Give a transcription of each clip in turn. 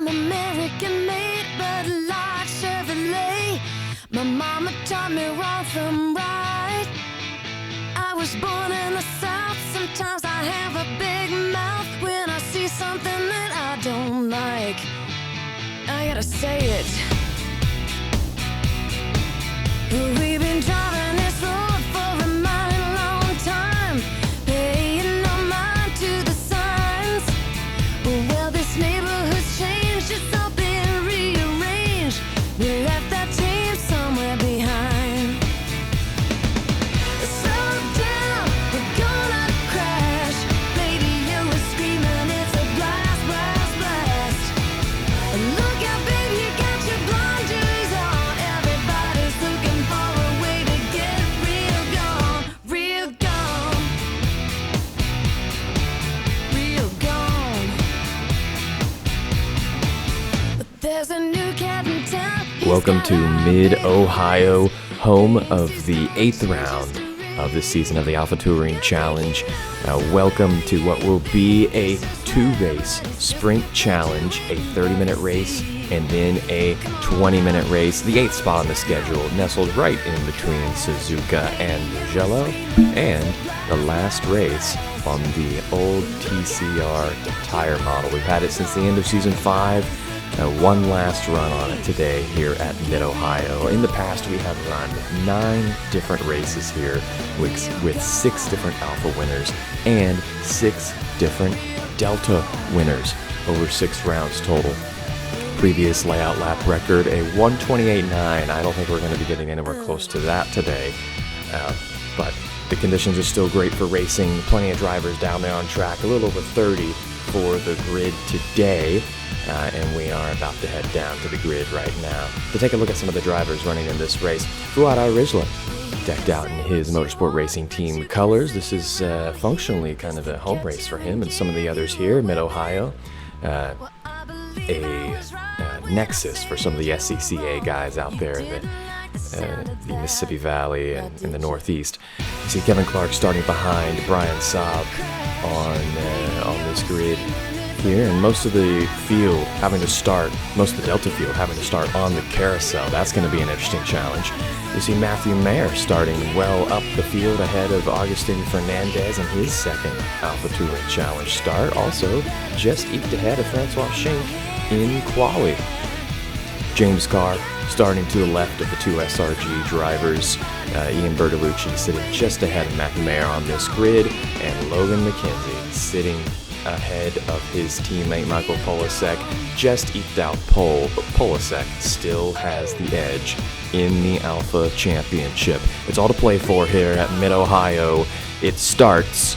I'm American made, but like Chevrolet. My mama taught me wrong from right. I was born in the South. Sometimes I have a big mouth when I see something that I don't like. I gotta say it. We've been driving this road for a mighty long time, paying no mind to the signs. Well, this neighborhood's changed, it's all been rearranged. We left that team somewhere behind. Slow down, we're gonna crash. Radio is screaming, it's a blast, blast, blast. Look out, baby, you got your blinders on. Everybody's looking for a way to get real gone, real gone, real gone. But there's a new cat in town. Welcome to Mid-Ohio, home of the 8th round of the season of the Alpha Touring Challenge. Welcome to what will be a 2-race sprint challenge, a 30-minute race, and then a 20-minute race. The 8th spot on the schedule, nestled right in between Suzuka and Mugello, and the last race on the old TCR tire model. We've had it since the end of Season 5. One last run on it today here at Mid-Ohio. In the past, we have run 9 different races here with 6 different Alpha winners and 6 different Delta winners over 6 rounds total. Previous layout lap record, a 1:28.9. I don't think we're going to be getting anywhere close to that today, but the conditions are still great for racing. Plenty of drivers down there on track, a little over 30 for the grid today. And we are about to head down to the grid right now to take a look at some of the drivers running in this race. Fuad Arijla, decked out in his motorsport racing team colors. This is functionally kind of a home race for him and some of the others here in Mid-Ohio. A nexus for some of the SCCA guys out there in the Mississippi Valley and in the Northeast. You see Kevin Clark starting behind Brian Saab on this grid here, and most of the field having to start, most of the Delta field having to start on the carousel. That's going to be an interesting challenge. You see Matthew Mayer starting well up the field ahead of Agustin Fernandez in his second Alpha Touring Challenge start. Also, just eked ahead of Francois Schenck in quali. James Carr starting to the left of the 2 SRG drivers. Ian Bertolucci sitting just ahead of Matthew Mayer on this grid, and Logan McKenzie sitting ahead of his teammate Michael Polasek. Just eked out pole, but Polasek still has the edge in the Alpha Championship. It's all to play for here at Mid-Ohio. It starts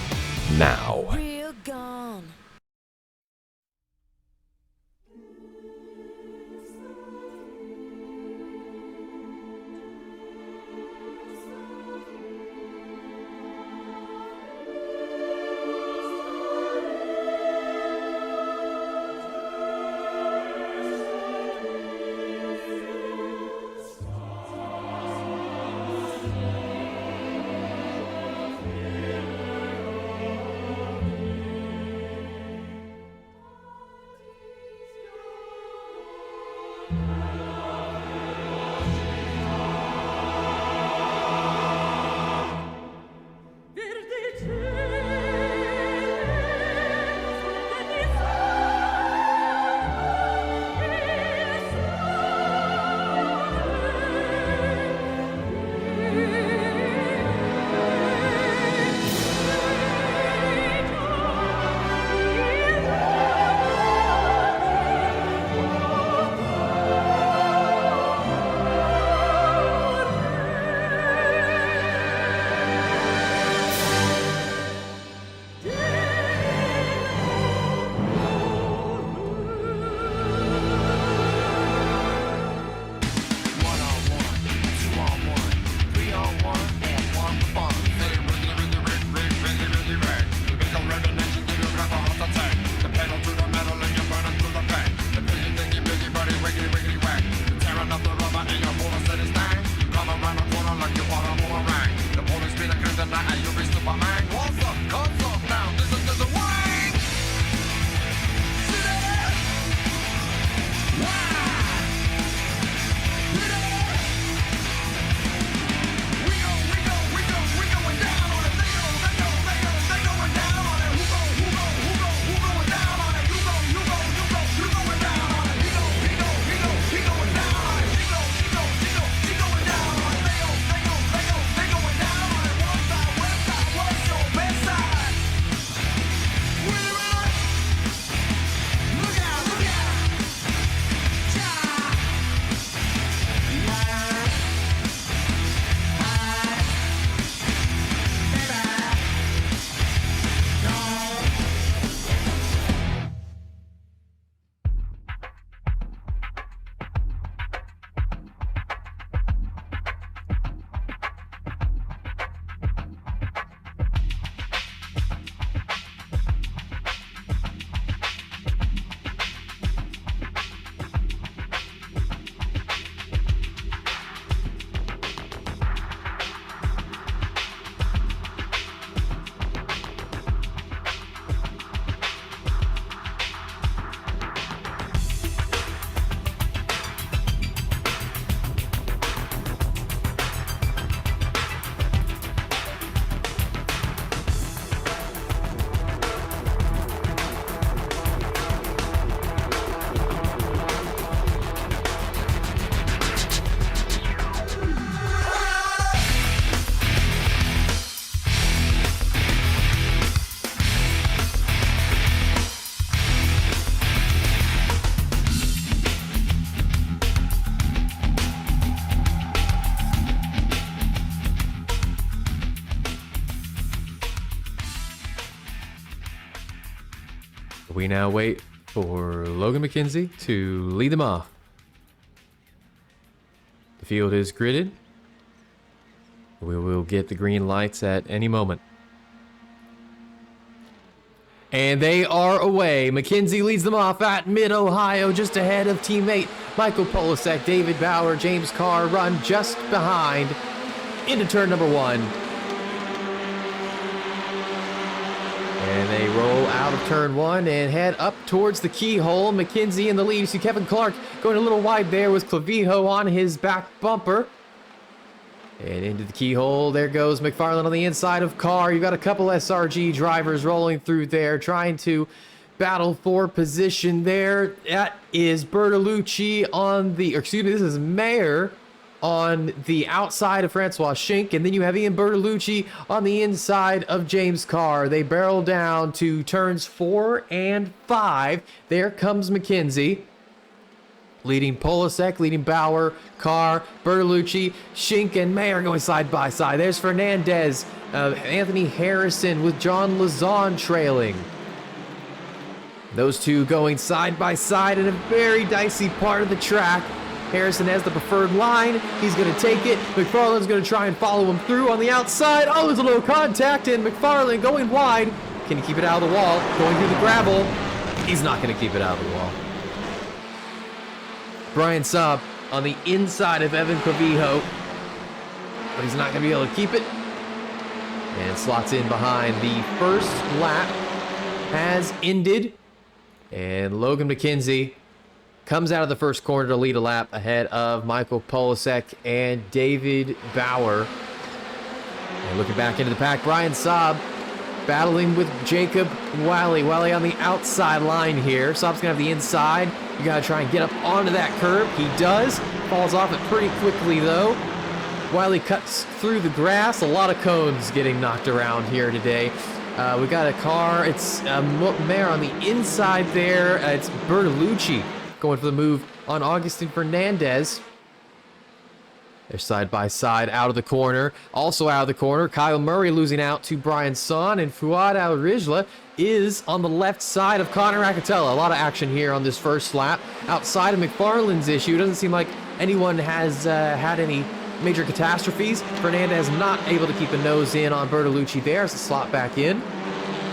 now. Real gone. We now wait for Logan McKenzie to lead them off. The field is gridded. We will get the green lights at any moment. And they are away. McKenzie leads them off at Mid-Ohio, just ahead of teammate Michael Polasek. David Bauer, James Carr run just behind into turn number 1. And they roll out of turn 1 and head up towards the keyhole. McKenzie in the lead. You see Kevin Clark going a little wide there with Clavijo on his back bumper. And into the keyhole, there goes McFarland on the inside of Carr. You've got a couple SRG drivers rolling through there, trying to battle for position there. That is Bertolucci on the, or excuse me, this is Mayer on the outside of Francois Schink. And then you have Ian Bertolucci on the inside of James Carr. They barrel down to turns 4 and 5. There comes McKenzie, leading Polasek, leading Bauer, Carr, Bertolucci, Schink, and Mayer going side by side. There's Fernandez, Anthony Harrison with John Lazon trailing. Those two going side by side in a very dicey part of the track. Harrison has the preferred line. He's going to take it. McFarland's going to try and follow him through on the outside. Oh, there's a little contact, and McFarland going wide. Can he keep it out of the wall? Going through the gravel. He's not going to keep it out of the wall. Brian Saab on the inside of Evan Clavijo, but he's not going to be able to keep it. And slots in behind. The first lap has ended, and Logan McKenzie comes out of the first corner to lead a lap ahead of Michael Polasek and David Bauer. And looking back into the pack, Brian Saab battling with Jacob Wiley. Wiley on the outside line here. Saab's going to have the inside. You got to try and get up onto that curb. He does. Falls off it pretty quickly, though. Wiley cuts through the grass. A lot of cones getting knocked around here today. We got a car. It's Mayer on the inside there. It's Bertolucci going for the move on Augustin Fernandez. They're side by side out of the corner. Also out of the corner, Kyle Murray losing out to Brian Son, and Fuad Al-Rijla is on the left side of Connor Acatella. A lot of action here on this first lap. Outside of McFarland's issue, it doesn't seem like anyone has had any major catastrophes. Fernandez not able to keep a nose in on Bertolucci there as the slot back in.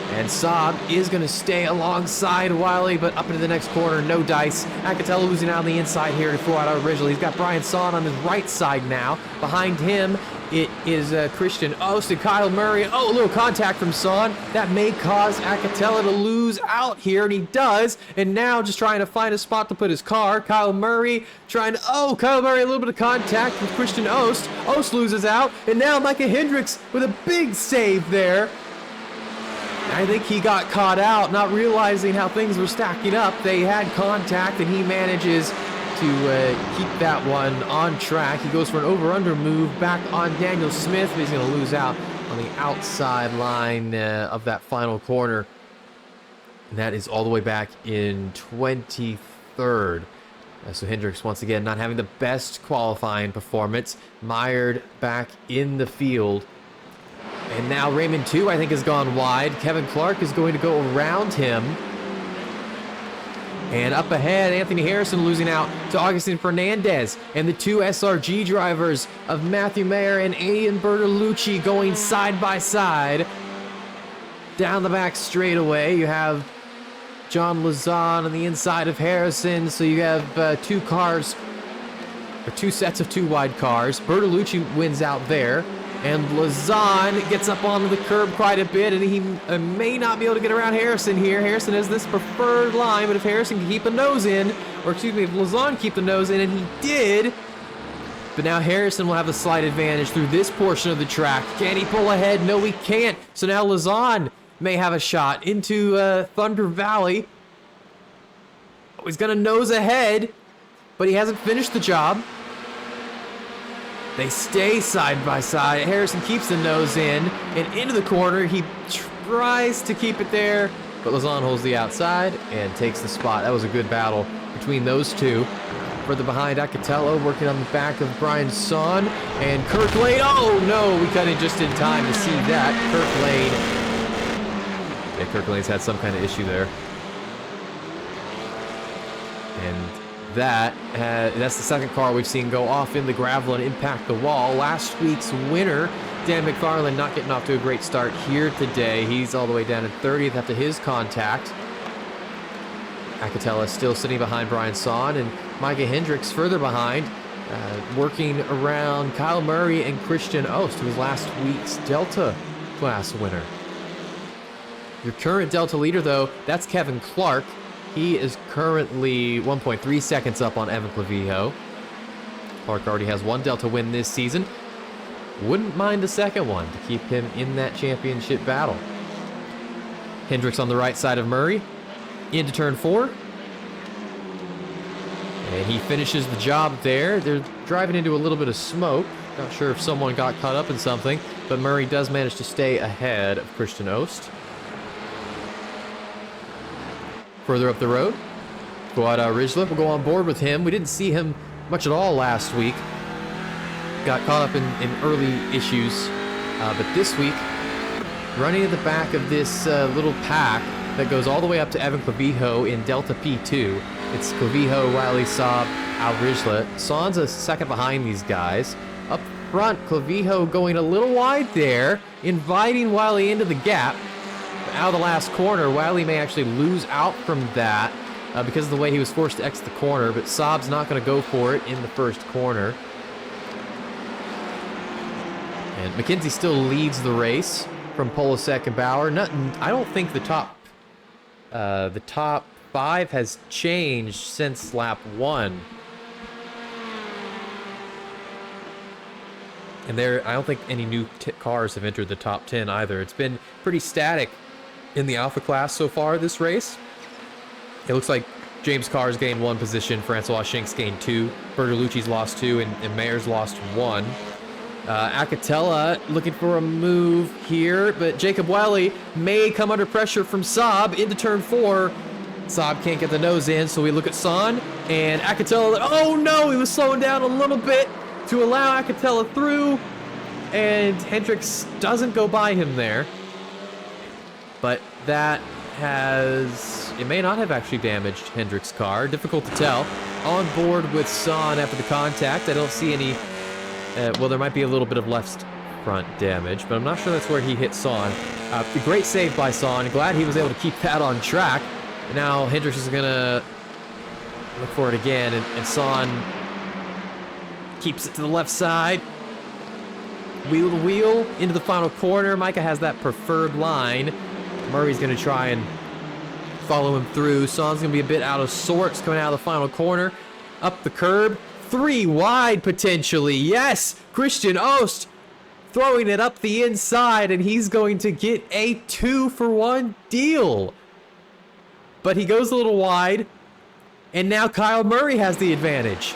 And Saab is going to stay alongside Wiley, but up into the next corner, no dice. Acatella losing out on the inside here to Fuad Al-Rijla. He's got Brian Son on his right side now. Behind him, it is Christian Ost and Kyle Murray. Oh, a little contact from Son. That may cause Acatella to lose out here, and he does. And now just trying to find a spot to put his car. Kyle Murray trying to, Kyle Murray, a little bit of contact with Christian Ost. Ost loses out, and now Micah Hendricks with a big save there. I think he got caught out, not realizing how things were stacking up. They had contact, and he manages to keep that one on track. He goes for an over-under move back on Daniel Smith, but he's going to lose out on the outside line of that final corner. And that is all the way back in 23rd. So Hendricks, once again, not having the best qualifying performance. Mired back in the field. And now Raymond 2, I think, has gone wide. Kevin Clark is going to go around him. And up ahead, Anthony Harrison losing out to Augustin Fernandez. And the two SRG drivers of Matthew Mayer and Ian Bertolucci going side by side. Down the back straightaway, you have John Lazon on the inside of Harrison. So you have two sets of two wide cars. Bertolucci wins out there. And Lazon gets up onto the curb quite a bit, and he may not be able to get around Harrison here. Harrison has this preferred line, but if Harrison can keep the nose in, or excuse me, if Lazon keep the nose in, and he did, but now Harrison will have the slight advantage through this portion of the track. Can he pull ahead? No, he can't. So now Lazon may have a shot into Thunder Valley. Oh, he's going to nose ahead, but he hasn't finished the job. They stay side by side. Harrison keeps the nose in and into the corner. He tries to keep it there, but Lazon holds the outside and takes the spot. That was a good battle between those two. Further behind, Acatella working on the back of Brian Son and Kirk Lane. Oh no, we cut in just in time to see that. Kirk Lane's had some kind of issue there. And that's the second car we've seen go off in the gravel and impact the wall. Last week's winner, Dan McFarland, not getting off to a great start here today. He's all the way down at 30th after his contact. Acatella still sitting behind Brian Son, and Micah Hendricks further behind, working around Kyle Murray and Christian Ost, who was last week's Delta class winner. Your current Delta leader, though, that's Kevin Clark. He is currently 1.3 seconds up on Evan Clavijo. Clark already has one Delta win this season. Wouldn't mind a second one to keep him in that championship battle. Hendricks on the right side of Murray, into turn 4. And he finishes the job there. They're driving into a little bit of smoke. Not sure if someone got caught up in something, but Murray does manage to stay ahead of Christian Ost. Further up the road, Guada Rijla will go on board with him. We didn't see him much at all last week. Got caught up in early issues. But this week, running at the back of this little pack that goes all the way up to Evan Clavijo in Delta P2. It's Clavijo, Wiley, Saab, Al Rijla. Son's a second behind these guys. Up front, Clavijo going a little wide there, inviting Wiley into the gap. Out of the last corner, Wiley may actually lose out from that because of the way he was forced to exit the corner, but Saab's not going to go for it in the first corner. And McKenzie still leads the race from Polasek and Bauer. I don't think the top 5 has changed since lap 1. And I don't think any new cars have entered the top 10 either. It's been pretty static in the Alpha class so far this race. It looks like James Carr's gained 1 position, Francois Shinks gained 2, Bertolucci's lost 2, and Mayer's lost 1. Acatella looking for a move here, but Jacob Wiley may come under pressure from Saab into turn 4. Saab can't get the nose in, so we look at Son, and Acatella, oh no, he was slowing down a little bit to allow Acatella through, and Hendricks doesn't go by him there. But that it may not have actually damaged Hendricks' car. Difficult to tell. On board with Son after the contact. I don't see any, well, there might be a little bit of left front damage, but I'm not sure that's where he hit Son. Great save by Son. Glad he was able to keep that on track. Now Hendricks is going to look for it again, and Son keeps it to the left side. Wheel to wheel into the final corner. Micah has that preferred line. Murray's going to try and follow him through. Son's going to be a bit out of sorts coming out of the final corner. Up the curb. 3 wide potentially. Yes! Christian Ost throwing it up the inside, and he's going to get a 2-for-1 deal. But he goes a little wide, and now Kyle Murray has the advantage.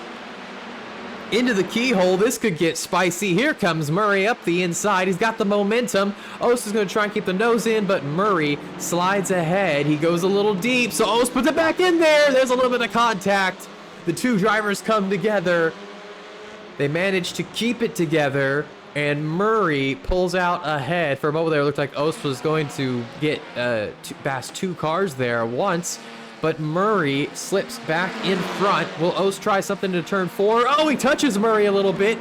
Into the keyhole. This could get spicy. Here comes Murray up the inside. He's got the momentum. Ost is going to try and keep the nose in, but Murray slides ahead. He goes a little deep, so Ost puts it back in there. There's a little bit of contact. The two drivers come together. They manage to keep it together, and Murray pulls out ahead. For a moment there, it looked like Ost was going to get past 2 cars there once. But Murray slips back in front. Will Ost try something to turn 4? Oh, he touches Murray a little bit.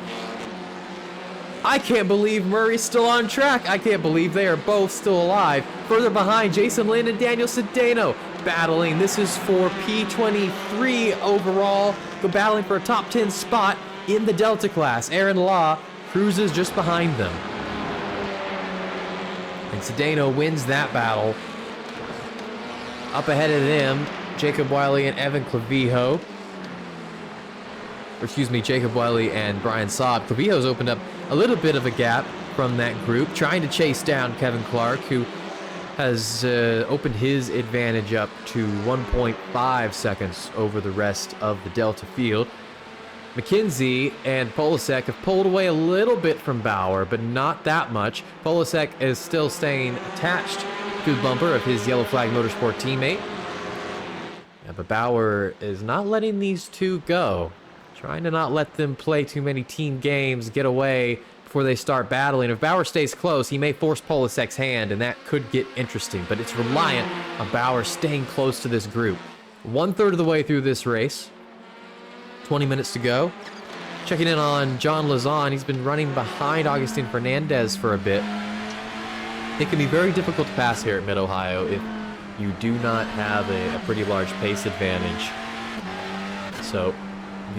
I can't believe Murray's still on track. I can't believe they are both still alive. Further behind, Jason Lynn and Daniel Cedeno battling. This is for P23 overall. Go battling for a top 10 spot in the Delta class. Aaron Law cruises just behind them. And Cedeno wins that battle. Up ahead of them, Jacob Wiley and Evan Clavijo. Or excuse me, Jacob Wiley and Brian Saab. Clavijo's opened up a little bit of a gap from that group, trying to chase down Kevin Clark, who has opened his advantage up to 1.5 seconds over the rest of the Delta field. McKenzie and Polasek have pulled away a little bit from Bauer, but not that much. Polasek is still staying attached to the bumper of his Yellow Flag Motorsport teammate. Yeah, but Bauer is not letting these two go. Trying to not let them play too many team games, get away before they start battling. If Bauer stays close, he may force Polasek's hand, and that could get interesting. But it's reliant on Bauer staying close to this group. 1/3 of the way through this race. 20 minutes to go. Checking in on John Lazon. He's been running behind Augustin Fernandez for a bit. It can be very difficult to pass here at Mid-Ohio if you do not have a pretty large pace advantage. So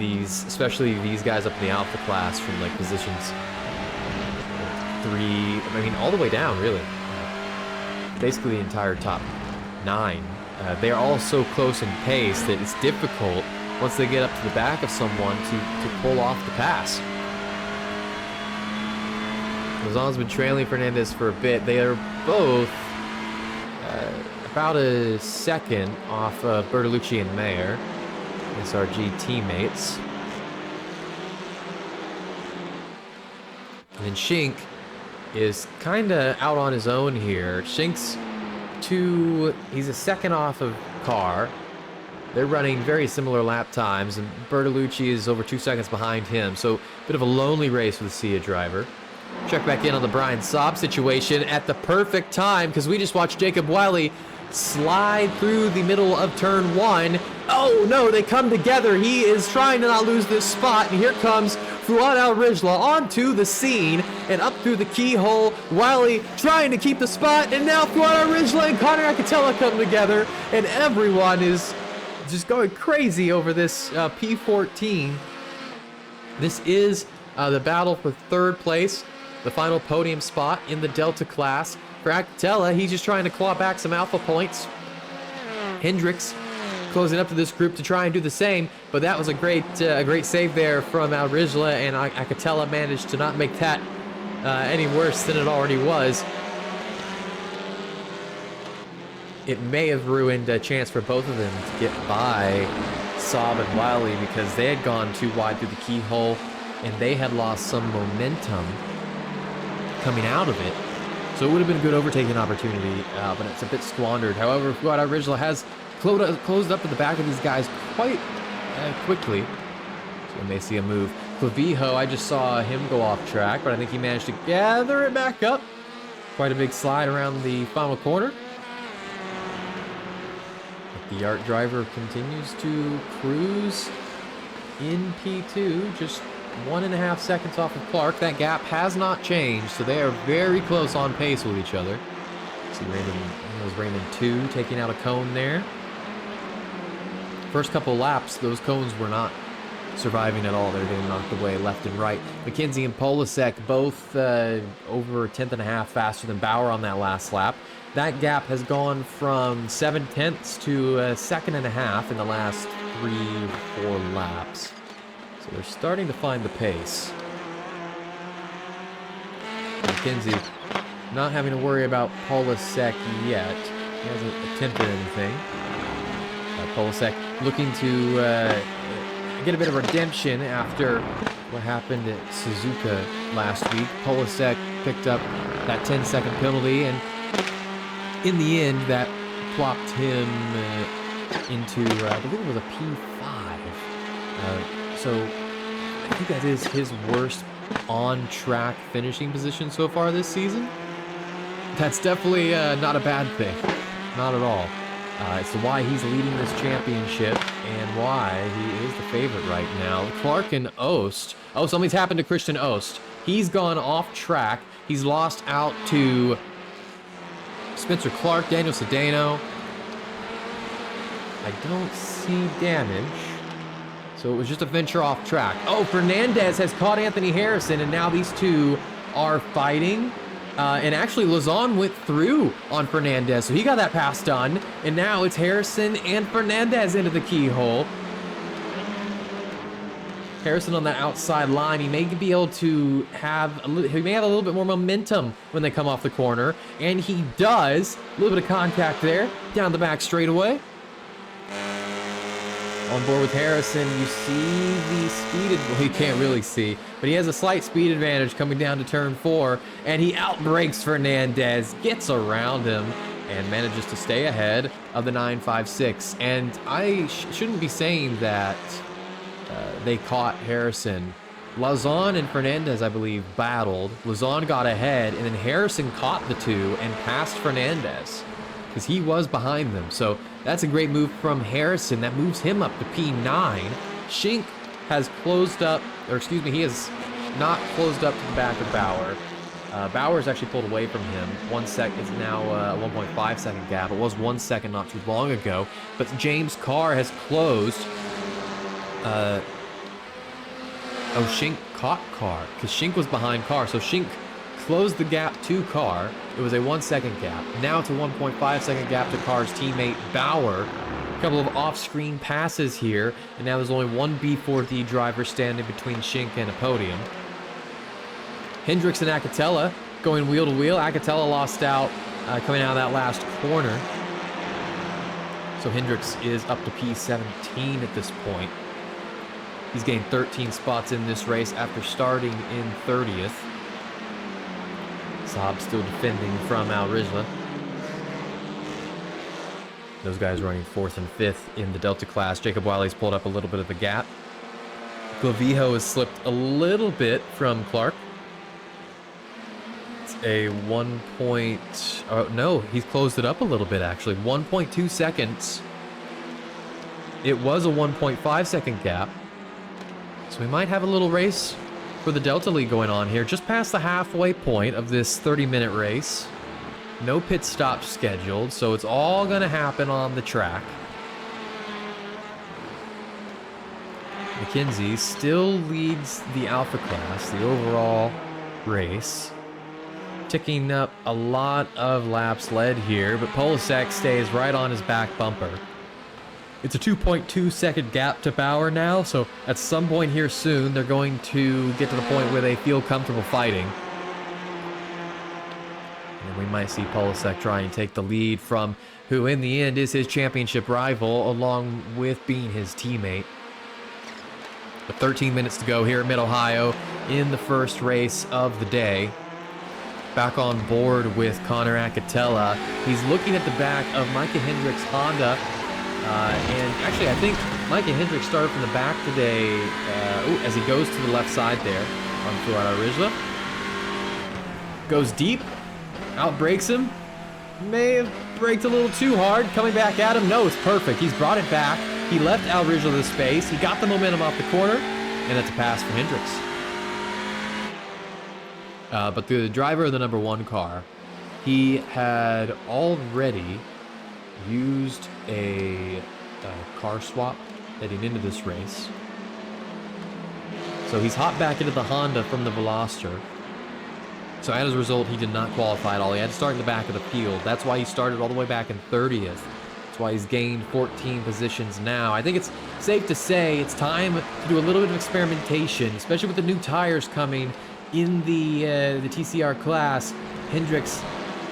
especially these guys up in the Alpha class from like positions 3, I mean all the way down really. Basically the entire top 9. They're all so close in pace that it's difficult once they get up to the back of someone to pull off the pass. Lazon's been trailing Fernandez for a bit. They are both about a second off of Bertolucci and Mayer, SRG teammates. And then Schink is kind of out on his own here. Schink's he's a second off of Carr. They're running very similar lap times, and Bertolucci is over 2 seconds behind him. So a bit of a lonely race for the SIA driver. Check back in on the Brian Saab situation at the perfect time, because we just watched Jacob Wiley slide through the middle of turn 1. Oh no, they come together. He is trying to not lose this spot, and here comes Fuad Al-Rijla onto the scene and up through the keyhole. Wiley trying to keep the spot, and now Fuad Al-Rijla and Connor Acatella come together, and everyone is just going crazy over this P14. This is the battle for 3rd place, the final podium spot in the Delta class. For Acatella, he's just trying to claw back some alpha points. Hendricks closing up to this group to try and do the same, but that was a great save there from Al-Rijla, and Acatella managed to not make that any worse than it already was. It may have ruined a chance for both of them to get by Saab and Wiley, because they had gone too wide through the keyhole and they had lost some momentum coming out of it. So it would have been a good overtaking opportunity, but it's a bit squandered. However, Fuad Al-Rijla has closed up to the back of these guys quite quickly. So we may see a move. Clavijo, I just saw him go off track, but I think he managed to gather it back up. Quite a big slide around the final corner. The Art driver continues to cruise in P2, just 1.5 seconds off of Clark. That gap has not changed, so they are very close on pace with each other. See Raymond 2 taking out a cone there. First couple laps, those cones were not surviving at all. They're getting knocked away left and right. McKenzie and Polasek both over 1/10.5 faster than Bauer on that last lap. That gap has gone from 7/10 to 1.5 seconds in the last 3-4 laps. So they're starting to find the pace. McKenzie not having to worry about Polasek yet. He hasn't attempted anything. Polasek looking to get a bit of redemption after what happened at Suzuka last week. Polasek picked up that 10-second penalty, and in the end, that plopped him into, I believe it was a P5. So I think that is his worst on-track finishing position so far this season. That's definitely not a bad thing. Not at all. It's why he's leading this championship and why he is the favorite right now. Clark and Ost. Oh, something's happened to Christian Ost. He's gone off track. He's lost out to Spencer Clark, Daniel Sedano. I don't see damage. So it was just a venture off track. Oh, Fernandez has caught Anthony Harrison, and now these two are fighting. And actually, Lazon went through on Fernandez, so he got that pass done. And now it's Harrison and Fernandez into the keyhole. Harrison on that outside line, he may be able to have a little bit more momentum when they come off the corner, and he does. A little bit of contact there, down the back straightaway. On board with Harrison, you see the speed, well, you can't really see, but he has a slight speed advantage coming down to turn 4, and he outbrakes Fernandez, gets around him, and manages to stay ahead of the 956. And I shouldn't be saying that they caught Harrison. Lazon and Fernandez, I believe, battled. Lazon got ahead, and then Harrison caught the two and passed Fernandez, because he was behind them. So That's a great move from Harrison. That moves him up to P9. Schink has closed up, or excuse me, he has not closed up to the back of Bauer. Bauer's actually pulled away from him. 1 sec is now a 1.5 second gap. It was 1 second not too long ago. But James Carr has closed. Schink caught Carr because Schink was behind Carr. So Schink closed the gap to Carr. It was a 1 second gap. Now it's a 1.5 second gap to Carr's teammate Bauer. A couple of off-screen passes here. And now there's only one B4D driver standing between Schink and a podium. Hendricks and Acatella going wheel to wheel. Acatella lost out coming out of that last corner. So Hendricks is up to P17 at this point. He's gained 13 spots in this race after starting in 30th. Saab still defending from Al Rijla. Those guys running 4th and 5th in the Delta class. Jacob Wiley's pulled up a little bit of the gap. Clavijo has slipped a little bit from Clark. It's a 1 point... Oh, no, he's closed it up a little bit, actually. 1.2 seconds. It was a 1.5 second gap. So we might have a little race for the Delta League going on here. Just past the halfway point of this 30-minute race. No pit stops scheduled, so it's all going to happen on the track. McKenzie still leads the Alpha class, the overall race. Ticking up a lot of laps led here, but Polasek stays right on his back bumper. It's a 2.2 second gap to Bauer now, so at some point here soon, they're going to get to the point where they feel comfortable fighting. And we might see Polasek try and take the lead from who in the end is his championship rival, along with being his teammate. But 13 minutes to go here at Mid-Ohio in the first race of the day. Back on board with Connor Acatella. He's looking at the back of Micah Hendricks' Honda. And actually, I think Micah Hendricks started from the back today as he goes to the left side there on Fuad Rijla. Goes deep, outbrakes him. May have braked a little too hard, coming back at him. No, it's perfect. He's brought it back. He left Al Rijla the space. He got the momentum off the corner, and that's a pass for Hendricks. But the driver of the number 1 car, he had already used a car swap heading into this race. So he's hopped back into the Honda from the Veloster. So as a result, he did not qualify at all. He had to start in the back of the field. That's why he started all the way back in 30th. That's why he's gained 14 positions now. I think it's safe to say it's time to do a little bit of experimentation, especially with the new tires coming in the TCR class. Hendricks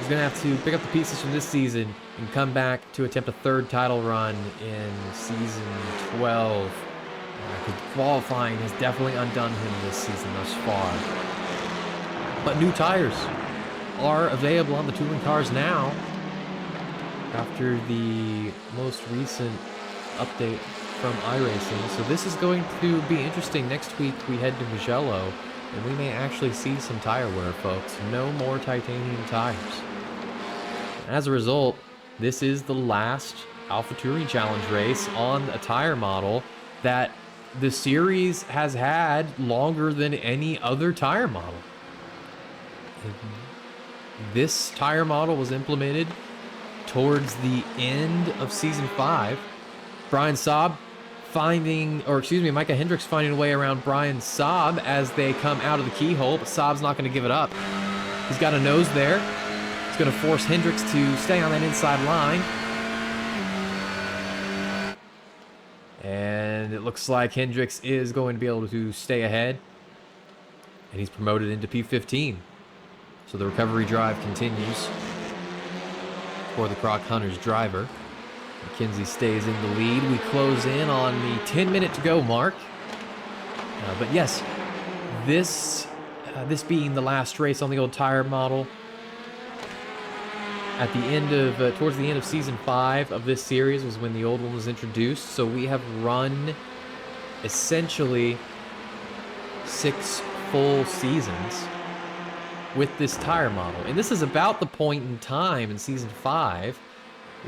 is going to have to pick up the pieces from this season and come back to attempt a 3rd title run in season 12. Because qualifying has definitely undone him this season thus far. But new tires are available on the touring cars now after the most recent update from iRacing. So this is going to be interesting. Next week we head to Mugello, and we may actually see some tire wear, folks. No more titanium tires. As a result, this is the last Alpha Touring Challenge race on a tire model that the series has had longer than any other tire model. This tire model was implemented towards the end of Season 5. Brian Saab Micah Hendricks finding a way around Brian Saab as they come out of the keyhole, but Saab's not going to give it up. He's got a nose there. It's going to force Hendricks to stay on that inside line. And it looks like Hendricks is going to be able to stay ahead. And he's promoted into P15. So the recovery drive continues for the Croc Hunters driver. McKenzie stays in the lead. We close in on the 10-minute to go mark. But yes, this being the last race on the old tire model, at the end of towards the end of season 5 of this series was when the old one was introduced. So we have run essentially 6 full seasons with this tire model, and this is about the point in time in season 5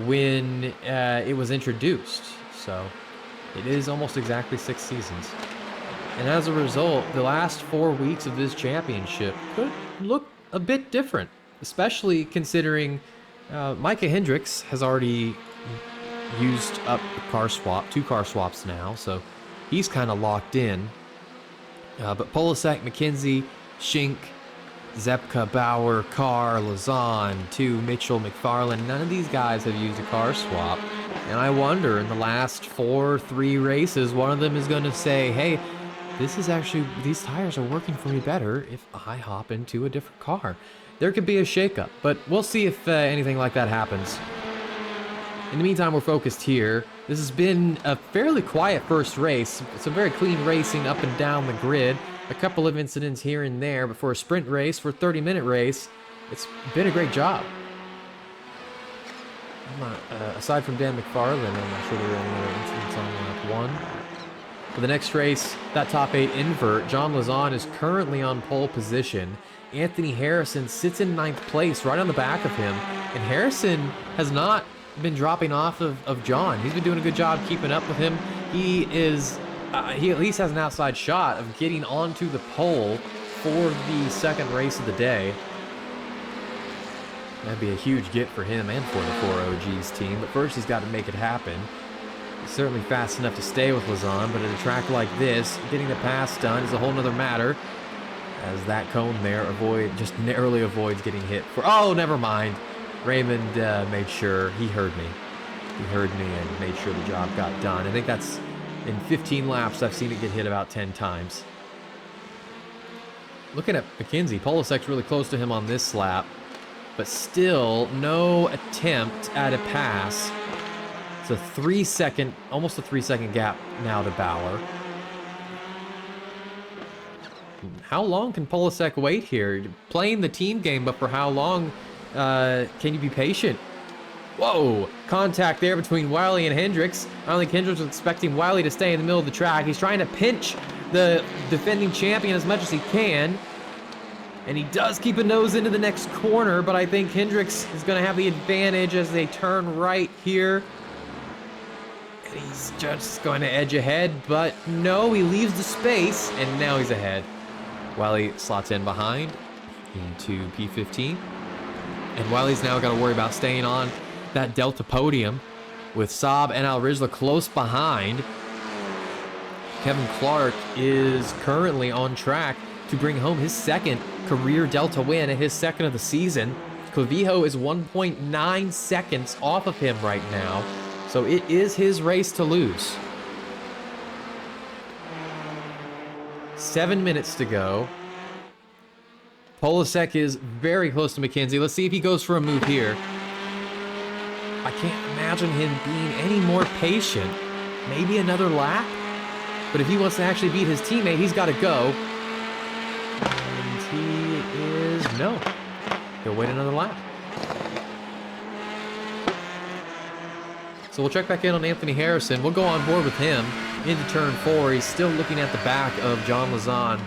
when it was introduced. So it is almost exactly 6 seasons. And as a result, the last 4 weeks of this championship could look a bit different, especially considering Micah Hendricks has already used up a car swap, 2 car swaps now, so he's kind of locked in. But Polasek, McKenzie, Schink, Zepka, Bauer, Carr, Lazan, 2, Mitchell, McFarland, none of these guys have used a car swap. And I wonder, in the last 3 races, one of them is going to say, hey, these tires are working for me better if I hop into a different car. There could be a shakeup, but we'll see if anything like that happens. In the meantime, we're focused here. This has been a fairly quiet first race. Some very clean racing up and down the grid. A couple of incidents here and there, but for a sprint race, for a 30-minute race, it's been a great job. Aside from Dan McFarland, I'm not sure there are any other incidents on lap 1. For the next race, that top 8 invert, John Lazan is currently on pole position. Anthony Harrison sits in 9th place, right on the back of him. And Harrison has not been dropping off of John. He's been doing a good job keeping up with him. He at least has an outside shot of getting onto the pole for the second race of the day. That'd be a huge get for him and for the 4OG's team. But first, he's got to make it happen. He's certainly fast enough to stay with Lazan, but at a track like this, getting the pass done is a whole nother matter. As that cone there just narrowly avoids getting hit for... Oh, never mind. Raymond made sure he heard me. He heard me and made sure the job got done. I think that's in 15 laps. I've seen it get hit about 10 times. Looking at McKenzie, Polasek's really close to him on this lap, but still no attempt at a pass. It's almost a 3-second gap now to Bauer. How long can Polasek wait here? Playing the team game, but for how long can you be patient? Whoa! Contact there between Wiley and Hendricks. I don't think Hendricks was expecting Wiley to stay in the middle of the track. He's trying to pinch the defending champion as much as he can. And he does keep a nose into the next corner, but I think Hendricks is going to have the advantage as they turn right here. And he's just going to edge ahead, but no, he leaves the space, and now he's ahead. Wiley slots in behind into P15. And Wiley's now got to worry about staying on that Delta podium with Saab and Al Rizla close behind. Kevin Clark is currently on track to bring home his second career Delta win and his second of the season. Clavijo is 1.9 seconds off of him right now, so it is his race to lose. 7 minutes to go. Polasek is very close to McKenzie. Let's see if he goes for a move here. I can't imagine him being any more patient. Maybe another lap? But if he wants to actually beat his teammate, he's got to go. And he is... no. He'll wait another lap. So we'll check back in on Anthony Harrison. We'll go on board with him into turn 4. He's still looking at the back of John Lazan.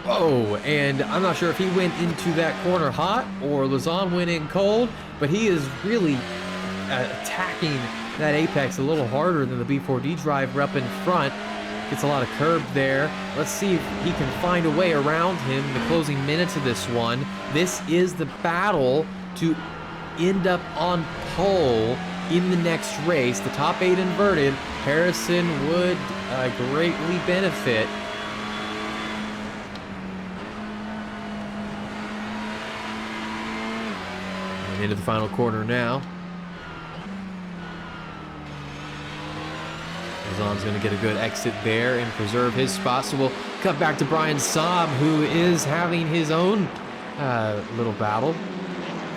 Oh, and I'm not sure if he went into that corner hot or Lazan went in cold, but he is really attacking that apex a little harder than the B4D driver up in front. Gets a lot of curb there. Let's see if he can find a way around him in the closing minutes of this one. This is the battle to end up on pole in the next race. The top 8 inverted. Harrison would greatly benefit. And into the final corner now. Lazan's going to get a good exit there and preserve his spot. So we'll cut back to Brian Saab, who is having his own little battle.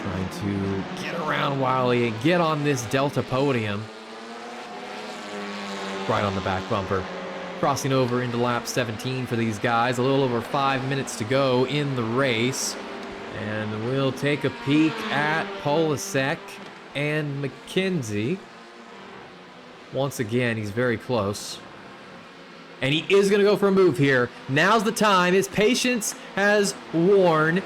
Trying to get around Wiley and get on this Delta podium. Right on the back bumper. Crossing over into lap 17 for these guys. A little over 5 minutes to go in the race. And we'll take a peek at Polasek and McKenzie. Once again, he's very close. And he is going to go for a move here. Now's the time. His patience has worn.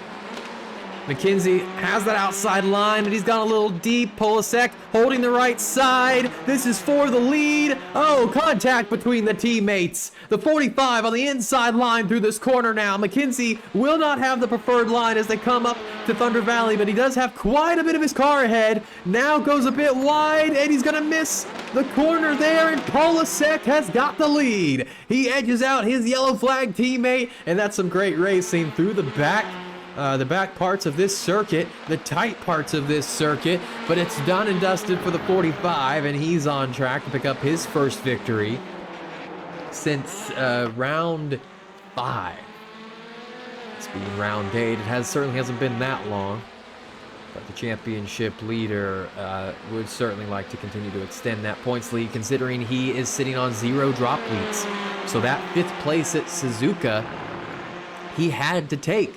McKenzie has that outside line, and he's gone a little deep. Polasek holding the right side. This is for the lead. Oh, contact between the teammates. The 45 on the inside line through this corner now. McKenzie will not have the preferred line as they come up to Thunder Valley, but he does have quite a bit of his car ahead. Now goes a bit wide, and he's going to miss the corner there, and Polasek has got the lead. He edges out his yellow flag teammate, and that's some great racing through the back parts of this circuit, the tight parts of this circuit, but it's done and dusted for the 45, and he's on track to pick up his first victory since round 5. It's been round 8. It certainly hasn't been that long, but the championship leader would certainly like to continue to extend that points lead, considering he is sitting on 0 drop weeks. So that 5th place at Suzuka, he had to take.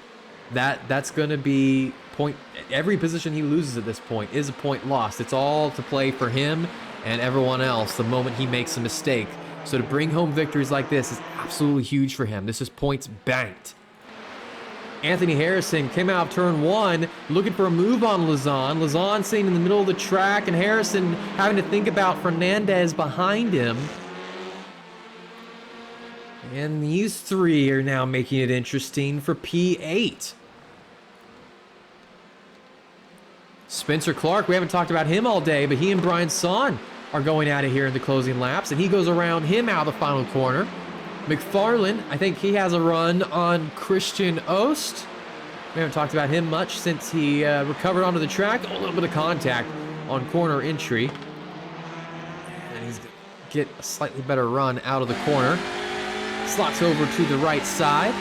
That's going to be point. Every position he loses at this point is a point lost. It's all to play for him and everyone else the moment he makes a mistake. So to bring home victories like this is absolutely huge for him. This is points banked. Anthony Harrison came out of turn 1 looking for a move on Lazan. Lazan sitting in the middle of the track, and Harrison having to think about Fernandez behind him. And these 3 are now making it interesting for P8. Spencer Clark, we haven't talked about him all day, but he and Brian Son are going at it here in the closing laps, and he goes around him out of the final corner. McFarlane, I think he has a run on Christian Ost. We haven't talked about him much since he recovered onto the track. A little bit of contact on corner entry. And he's going to get a slightly better run out of the corner. Slots over to the right side.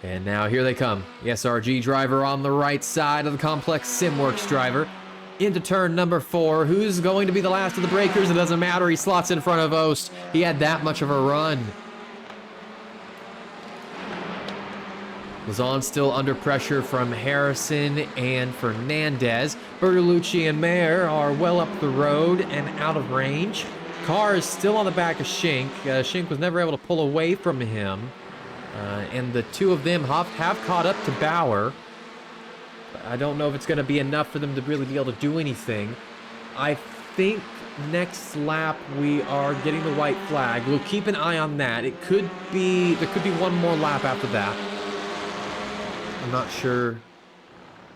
And now here they come. The SRG driver on the right side of the Complex Simworks driver. Into turn number 4. Who's going to be the last of the breakers? It doesn't matter. He slots in front of Ost. He had that much of a run. Lazan still under pressure from Harrison and Fernandez. Bertolucci and Mayer are well up the road and out of range. Carr is still on the back of Schink. Schink was never able to pull away from him. And the 2 of them have caught up to Bauer. I don't know if it's going to be enough for them to really be able to do anything. I think next lap we are getting the white flag. We'll keep an eye on that. There could be one more lap after that. I'm not sure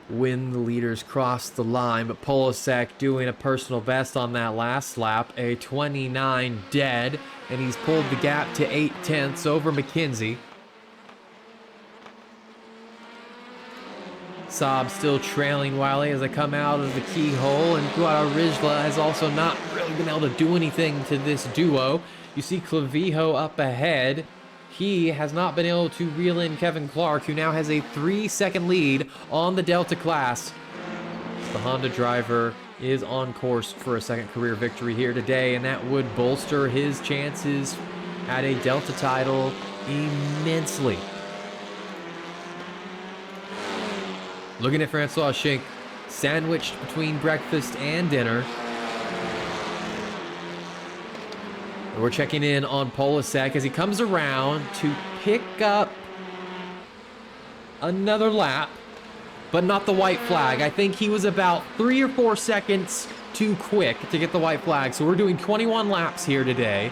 when the leaders cross the line, but Polasek doing a personal best on that last lap, a 29 dead, and he's pulled the gap to 8/10 over McKenzie. Saab still trailing Wiley as they come out of the keyhole, and Guado Rijla has also not really been able to do anything to this duo. You see Clavijo up ahead. He has not been able to reel in Kevin Clark, who now has a 3-second lead on the Delta class. The Honda driver is on course for a second career victory here today, and that would bolster his chances at a Delta title immensely. Looking at Francois Schink, sandwiched between breakfast and dinner. And we're checking in on Polasek as he comes around to pick up another lap, but not the white flag. I think he was about 3 or 4 seconds too quick to get the white flag. So we're doing 21 laps here today.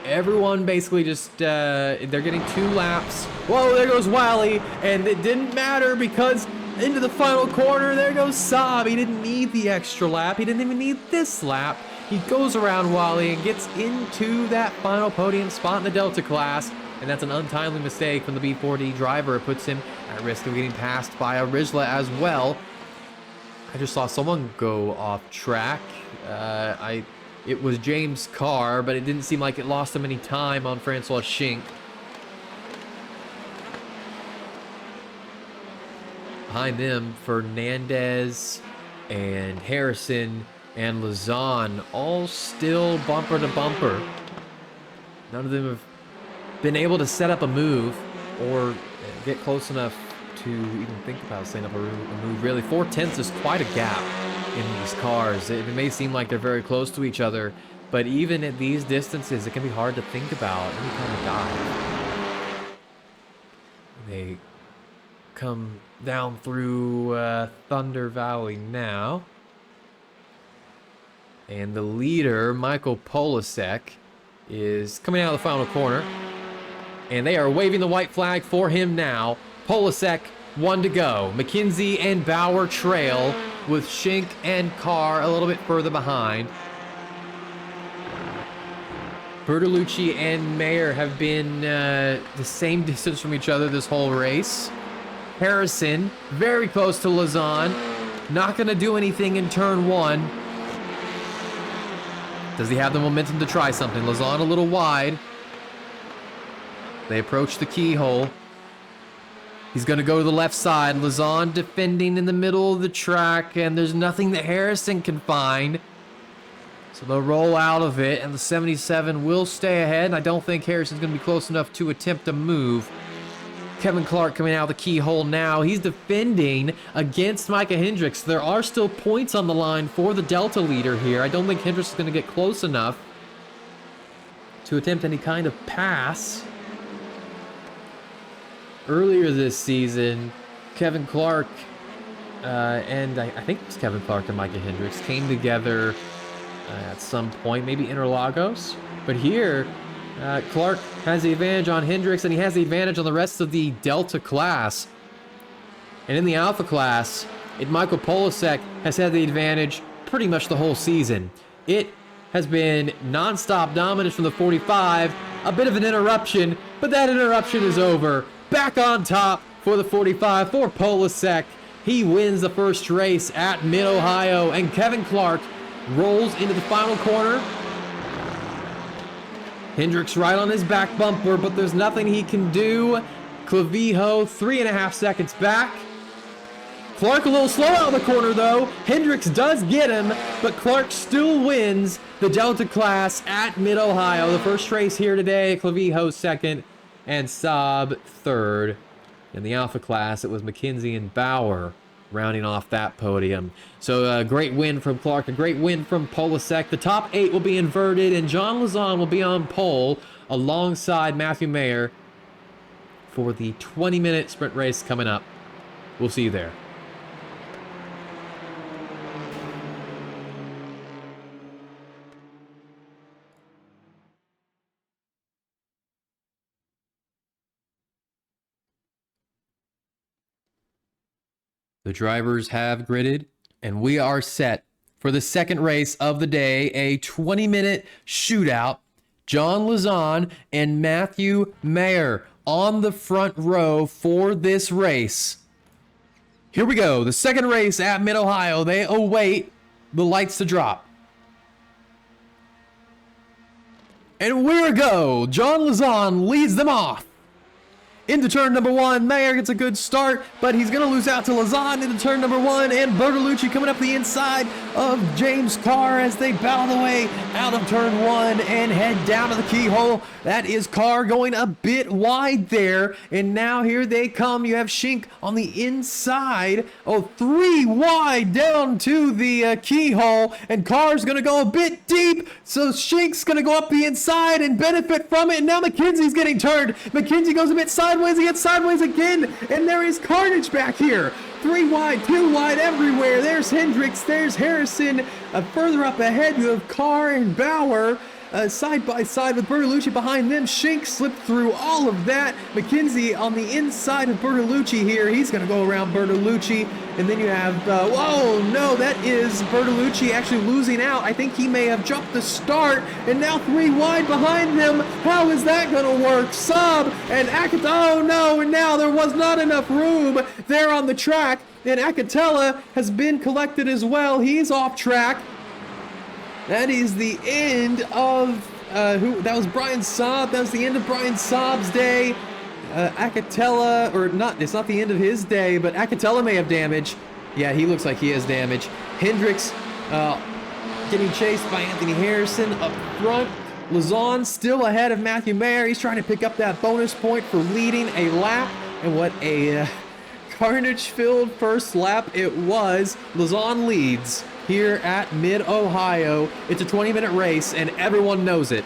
Everyone basically just, they're getting 2 laps. Whoa, there goes Wiley, and it didn't matter because into the final corner, there goes Saab. He didn't need the extra lap. He didn't even need this lap. He goes around Wiley and gets into that final podium spot in the Delta class, and that's an untimely mistake from the B4D driver. It puts him at risk of getting passed by a Rijla as well. I just saw someone go off track. It was James Carr, but it didn't seem like it lost him any time on Francois Schink. Behind them, Fernandez and Harrison and Lazan all still bumper to bumper. None of them have been able to set up a move or get close enough to even think about setting up a move. Really, 4/10 is quite a gap in these cars. It may seem like they're very close to each other, but even at these distances, it can be hard to think about any kind of dive. They come down through Thunder Valley now. And the leader, Michael Polasek, is coming out of the final corner. And they are waving the white flag for him now. Polasek, 1 to go. McKenzie and Bauer trail with Schink and Carr a little bit further behind. Bertolucci and Mayer have been the same distance from each other this whole race. Harrison, very close to Lazan. Not going to do anything in turn 1. Does he have the momentum to try something? Lazan a little wide. They approach the keyhole. He's going to go to the left side. Lazan defending in the middle of the track, and there's nothing that Harrison can find. So they'll roll out of it, and the 77 will stay ahead, and I don't think Harrison's going to be close enough to attempt to move. Kevin Clark coming out of the keyhole now. He's defending against Micah Hendricks. There are still points on the line for the Delta leader here. I don't think Hendricks is going to get close enough to attempt any kind of pass. Earlier this season, Kevin Clark and I think it was Kevin Clark and Micah Hendricks came together at some point, maybe Interlagos. But here, Clark has the advantage on Hendricks, and he has the advantage on the rest of the Delta class. And in the Alpha class, Michael Polasek has had the advantage pretty much the whole season. It has been non-stop dominance from the 45, a bit of an interruption, but that interruption is over. Back on top for the 45 for Polasek. He wins the first race at Mid-Ohio, and Kevin Clark rolls into the final corner. Hendricks right on his back bumper, but there's nothing he can do. Clavijo 3.5 seconds back. Clark a little slow out of the corner though. Hendricks does get him, but Clark still wins the Delta class at Mid-Ohio. The first race here today, Clavijo second and Saab third. In the Alpha class, it was McKenzie and Bauer rounding off that podium. So a great win from Clark, a great win from Polasek. The top 8 will be inverted, and John Lazan will be on pole alongside Matthew Mayer for the 20-minute sprint race coming up. We'll see you there. The drivers have gridded, and we are set for the second race of the day, a 20-minute shootout. John Lazan and Matthew Mayer on the front row for this race. Here we go, the second race at Mid-Ohio. They await the lights to drop. And we go. John Lazan leads them off. Into turn number 1, Mayer gets a good start, but he's going to lose out to Lazan into turn number 1, and Bertolucci coming up the inside of James Carr as they battle the way out of turn 1 and head down to the keyhole. That is Carr going a bit wide there, and now here they come. You have Schink on the inside. Oh, 3 wide down to the keyhole, and Carr's going to go a bit deep, so Schink's going to go up the inside and benefit from it, and now McKenzie's getting turned. McKenzie goes a bit sideways, he gets sideways again, and there is carnage back here. 3 wide, 2 wide everywhere. There's Hendricks, there's Harrison. Further up ahead, you have Carr and Bauer. Side by side with Bertolucci behind them. Schink slipped through all of that. McKenzie on the inside of Bertolucci here. He's going to go around Bertolucci. And then you have, whoa, no, that is Bertolucci actually losing out. I think he may have jumped the start. And now 3 wide behind them. How is that going to work? Saab and Akita, oh no, and now there was not enough room there on the track. And Akitella has been collected as well. He's off track. That is the end of, that was Brian Saab. That was the end of Brian Saab's day. Akitella, or not, it's not the end of his day, but Akitella may have damage. Yeah, he looks like he has damage. Hendricks getting chased by Anthony Harrison up front. Lazan still ahead of Matthew Mayer. He's trying to pick up that bonus point for leading a lap. And what a carnage-filled first lap it was. Lazan leads here at Mid-Ohio. It's a 20-minute race, and everyone knows it.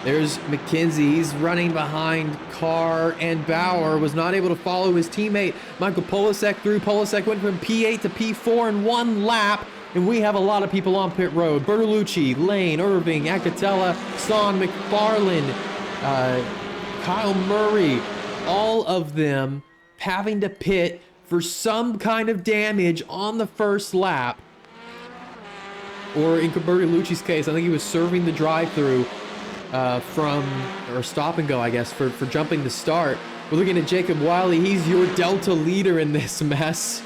There's McKenzie. He's running behind Carr, and Bauer was not able to follow his teammate. Michael Polasek through. Polasek went from P8 to P4 in one lap, and we have a lot of people on pit road. Bertolucci, Lane, Irving, Acatella, Son, McFarland, Kyle Murray, all of them having to pit for some kind of damage on the first lap. Or in Bertolucci's case, I think he was serving the drive-through or stop and go, I guess, for jumping the start. We're looking at Jacob Wiley. He's your Delta leader in this mess.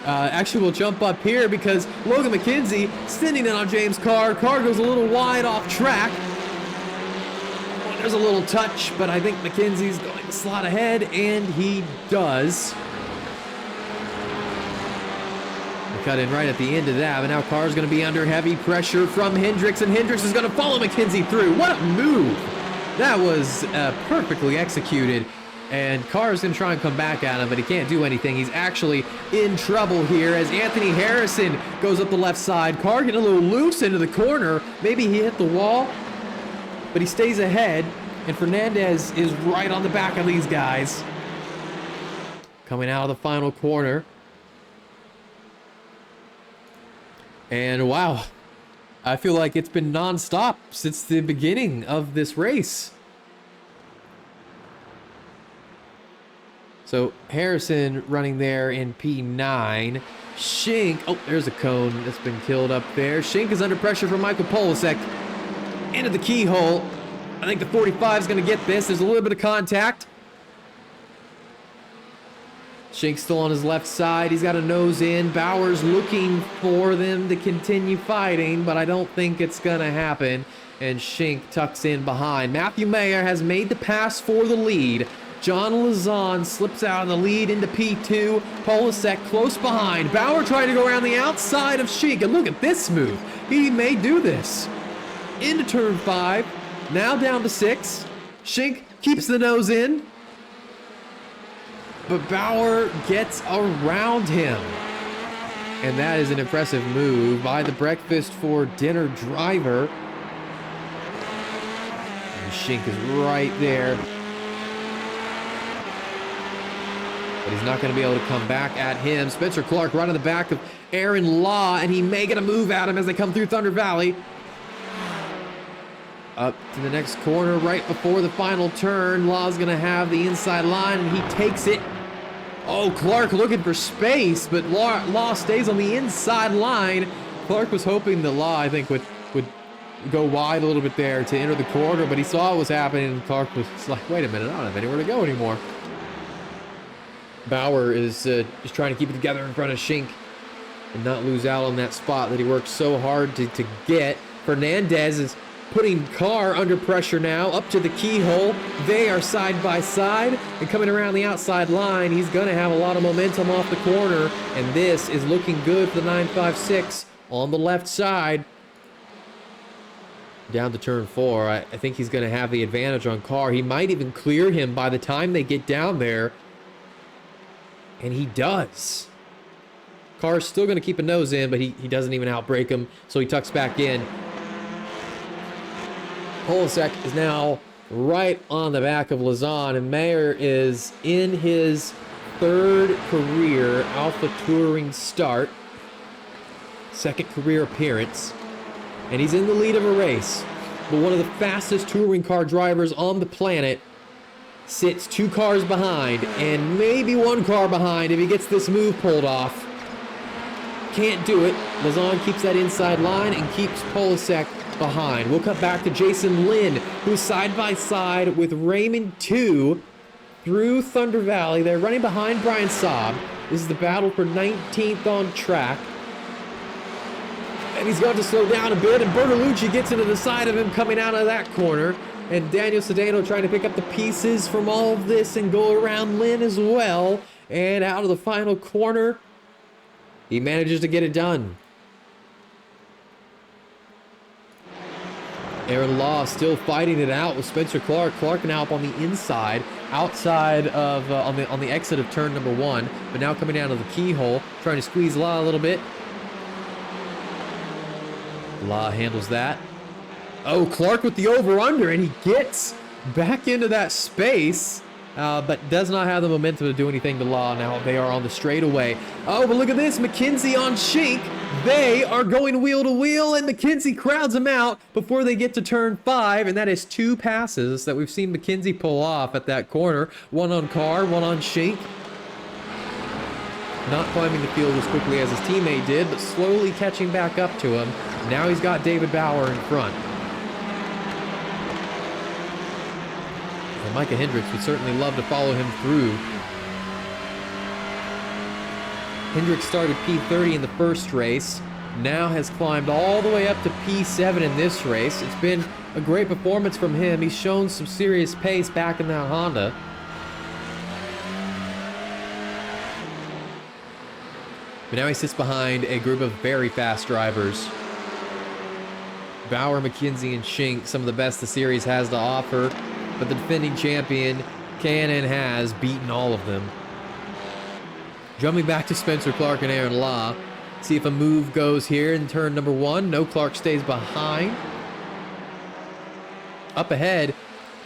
Actually, we'll jump up here because Logan McKenzie sending it on James Carr. Carr goes a little wide off track. Well, there's a little touch, but I think McKenzie's going to slot ahead, and he does. Cut in right at the end of that, but now Carr's going to be under heavy pressure from Hendricks, and Hendricks is going to follow McKenzie through. What a move! That was perfectly executed, and Carr's going to try and come back at him, but he can't do anything. He's actually in trouble here as Anthony Harrison goes up the left side. Carr getting a little loose into the corner. Maybe he hit the wall, but he stays ahead, and Fernandez is right on the back of these guys. Coming out of the final corner. And wow, I feel like it's been non-stop since the beginning of this race. So Harrison running there in P9. Schink, oh, there's a cone that's been killed up there. Schink is under pressure from Michael Polasek. Into the keyhole. I think the 45 is going to get this. There's a little bit of contact. Shink's still on his left side. He's got a nose in. Bauer's looking for them to continue fighting, but I don't think it's going to happen. And Schink tucks in behind. Matthew Mayer has made the pass for the lead. John Lazan slips out of the lead into P2. Polasek close behind. Bauer trying to go around the outside of Schink. And look at this move. He may do this. Into turn 5. Now down to 6. Schink keeps the nose in. But Bauer gets around him. And that is an impressive move by the breakfast for dinner driver. And Schink is right there. But he's not going to be able to come back at him. Spencer Clark right on the back of Aaron Law, and he may get a move at him as they come through Thunder Valley. Up to the next corner right before the final turn. Law's going to have the inside line, and he takes it. Oh, Clark looking for space, but Law stays on the inside line. Clark was hoping that Law, I think, would go wide a little bit there to enter the corner, but he saw what was happening, and Clark was like, wait a minute, I don't have anywhere to go anymore. Bauer is just trying to keep it together in front of Schink and not lose out on that spot that he worked so hard to get. Fernandez is putting Carr under pressure now, up to the keyhole. They are side by side, and coming around the outside line, he's going to have a lot of momentum off the corner, and this is looking good for the 956 on the left side. Down to turn 4, I think he's going to have the advantage on Carr. He might even clear him by the time they get down there, and he does. Carr's still going to keep a nose in, but he doesn't even outbrake him, so he tucks back in. Polasek is now right on the back of Lazan, and Mayer is in his 3rd career Alpha Touring start, 2nd career appearance, and he's in the lead of a race. But one of the fastest touring car drivers on the planet sits 2 cars behind, and maybe 1 car behind if he gets this move pulled off. Can't do it. Lazan keeps that inside line and keeps Polasek behind. We'll cut back to Jason Lynn, who's side by side with Raymond 2 through Thunder Valley. They're running behind Brian Saab. This is the battle for 19th on track. And he's going to slow down a bit, and Bertolucci gets into the side of him coming out of that corner. And Daniel Sedano trying to pick up the pieces from all of this and go around Lynn as well. And out of the final corner, he manages to get it done. Aaron Law still fighting it out with Spencer Clark. Clark now up on the inside, outside of on the exit of turn number 1, but now coming down to the keyhole, trying to squeeze Law a little bit. Law handles that. Oh, Clark with the over-under, and he gets back into that space, but does not have the momentum to do anything to Law. Now they are on the straightaway. Oh, but look at this, McKenzie on Shink. They are going wheel to wheel, and McKenzie crowds him out before they get to turn 5, and that is 2 passes that we've seen McKenzie pull off at that corner. One on Carr, one on Shink. Not climbing the field as quickly as his teammate did, but slowly catching back up to him. Now he's got David Bauer in front. And Micah Hendricks would certainly love to follow him through. Hendricks started P30 in the first race, now has climbed all the way up to P7 in this race. It's been a great performance from him. He's shown some serious pace back in that Honda. But now he sits behind a group of very fast drivers. Bauer, McKenzie, and Shink, some of the best the series has to offer, but the defending champion can and has beaten all of them. Jumping back to Spencer Clark and Aaron Law. See if a move goes here in turn number 1. No, Clark stays behind. Up ahead,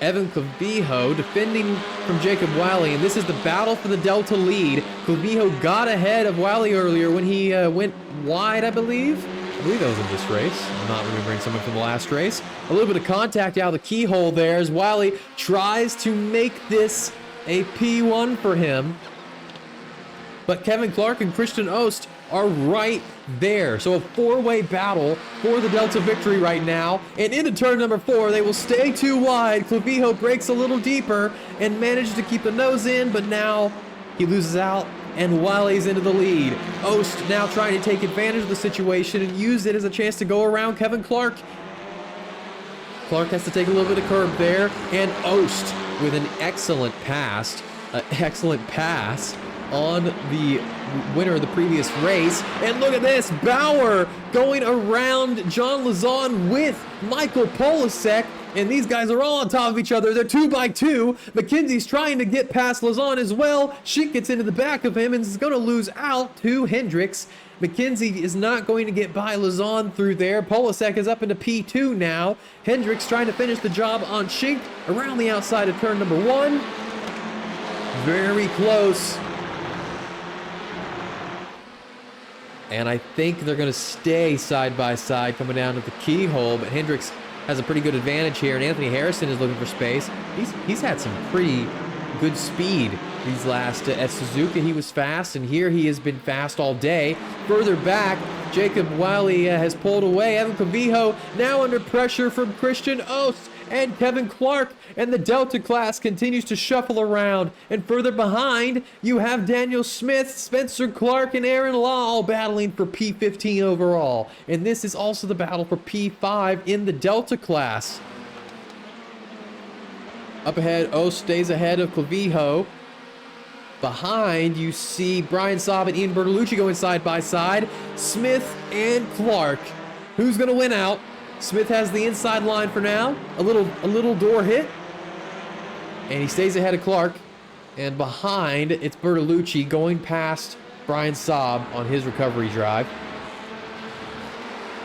Evan Clavijo defending from Jacob Wiley, and this is the battle for the Delta lead. Clavijo got ahead of Wiley earlier when he went wide, I believe. I believe that was in this race. I'm not remembering someone from the last race. A little bit of contact out of the keyhole there as Wiley tries to make this a P1 for him. But Kevin Clark and Christian Ost are right there. So a 4-way battle for the Delta victory right now. And into turn number 4, they will stay too wide. Clavijo breaks a little deeper and manages to keep the nose in, but now he loses out and Wiley's into the lead. Ost now trying to take advantage of the situation and use it as a chance to go around Kevin Clark. Clark has to take a little bit of curb there, and Ost with an excellent pass on the winner of the previous race. And look at this, Bauer going around John Lazon with Michael Polasek, and these guys are all on top of each other. They're 2 by 2. McKenzie's trying to get past Lazon as well. Shink gets into the back of him and is going to lose out to Hendricks. McKenzie is not going to get by Lazon through there. Polasek is up into P2 now. Hendricks trying to finish the job on Shink around the outside of turn number 1. Very close. And I think they're going to stay side by side coming down to the keyhole, but Hendricks has a pretty good advantage here, and Anthony Harrison is looking for space. He's had some pretty good speed these last at Suzuka. He was fast, and here he has been fast all day. Further back, Jacob Wiley has pulled away. Evan Clavijo now under pressure from Christian Ost and Kevin Clark, and the Delta class continues to shuffle around. And further behind, you have Daniel Smith, Spencer Clark, and Aaron Law all battling for P15 overall. And this is also the battle for P5 in the Delta class. Up ahead, Ost stays ahead of Clavijo. Behind, you see Brian Saab and Ian Bertolucci going side by side. Smith and Clark. Who's going to win out? Smith has the inside line for now. A little door hit. And he stays ahead of Clark. And behind, it's Bertolucci going past Brian Saab on his recovery drive.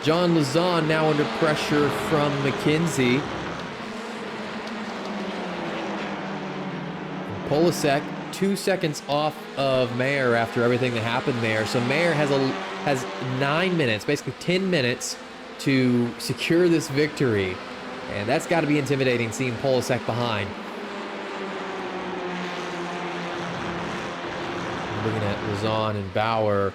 John Lazon now under pressure from McKenzie. Polasek 2 seconds off of Mayer after everything that happened there. So Mayer has 9 minutes, basically 10 minutes to secure this victory. And that's got to be intimidating, seeing Polasek behind. Looking at Lazon and Bauer.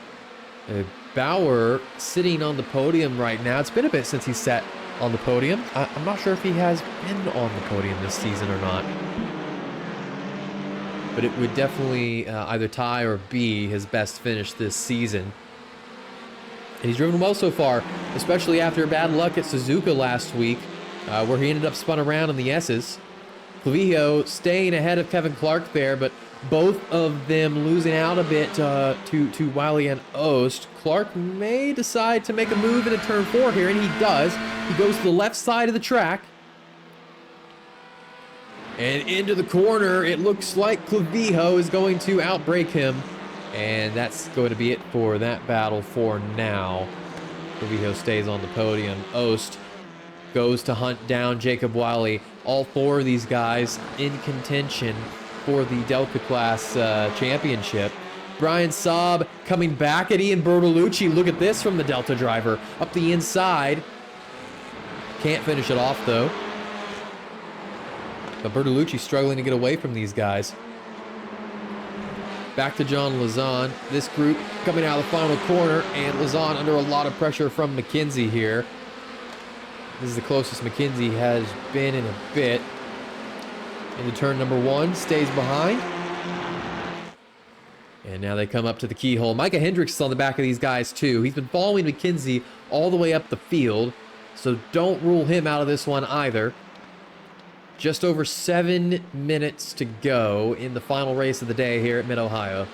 Bauer sitting on the podium right now. It's been a bit since he sat on the podium. I'm not sure if he has been on the podium this season or not. But it would definitely either tie or be his best finish this season. And he's driven well so far, especially after bad luck at Suzuka last week, where he ended up spun around in the S's. Clavijo staying ahead of Kevin Clark there, but both of them losing out a bit to Wiley and Ost. Clark may decide to make a move into turn 4 here, and he does. He goes to the left side of the track. And into the corner, it looks like Clavijo is going to outbrake him. And that's going to be it for that battle for now. Clavijo stays on the podium. Ost goes to hunt down Jacob Wiley. All 4 of these guys in contention for the Delta Class championship. Brian Saab coming back at Ian Bertolucci. Look at this from the Delta driver. Up the inside. Can't finish it off, though. But Bertolucci struggling to get away from these guys. Back to John Lazan. This group coming out of the final corner, and Lazan under a lot of pressure from McKenzie here. This is the closest McKenzie has been in a bit. Into turn number 1, stays behind. And now they come up to the keyhole. Micah Hendricks is on the back of these guys too. He's been following McKenzie all the way up the field, so don't rule him out of this one either. Just over 7 minutes to go in the final race of the day here at Mid-Ohio.